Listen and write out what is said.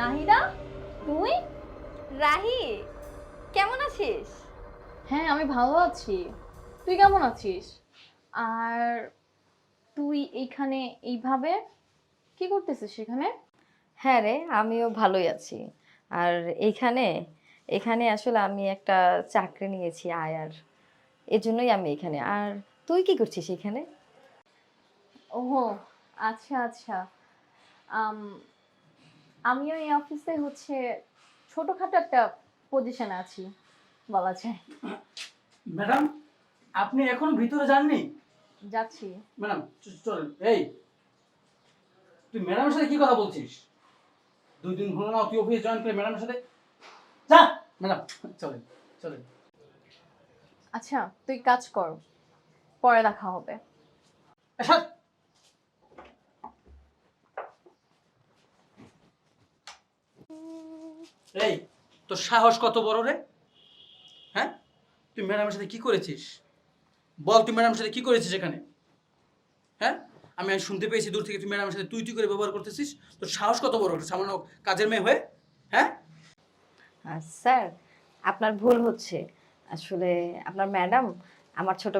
নাহিদা, তুই? রাহি, কেমন আছিস? হ্যাঁ, আমি ভালো আছি। তুই কেমন আছিস? আর তুই এইখানে এইভাবে কি করতেছিস সেখানে? হ্যাঁ রে, আমিও ভালোই আছি। আর এইখানে এখানে আসলে আমি একটা চাকরি নিয়েছি আয়ার, এজন্যই আমি এখানে। আর তুই কি করছিস এখানে? ওহো, আচ্ছা আচ্ছা। আম, আমিও এই অফিসে ছোটখাটো একটা পজিশনে আছি বলা যায়। ম্যাডাম, আপনি এখন ভিতরে যাননি? যাচ্ছি। ম্যাডাম চলেন। এই, তুই ম্যাডামের সাথে কি কথা বলছিস? 2 দিন হলো না তুই অফিস জয়েন করে ম্যাডামের সাথে? যা ম্যাডাম, চলেন চলেন। আচ্ছা, তুই কাজ কর, পরে দেখা হবে। এসব এই, তোর সাহস কত বড় রে? হ্যাঁ, তুই ম্যাডামের সাথে কি করেছিস? বল, তুই ম্যাডামের সাথে কি করেছিস এখানে? হ্যাঁ, আমি আজ শুনতে পেয়েছি দূর থেকে তুই ম্যাডামের সাথে তুই তুই করে ব্যবহার করতেছিস। তোর সাহস কত বড়, সামান্য কাজের মেয়ে হয়ে? হ্যাঁ, স্যার, আপনার ভুল হচ্ছে। আসলে আপনার ম্যাডাম আমার ছোট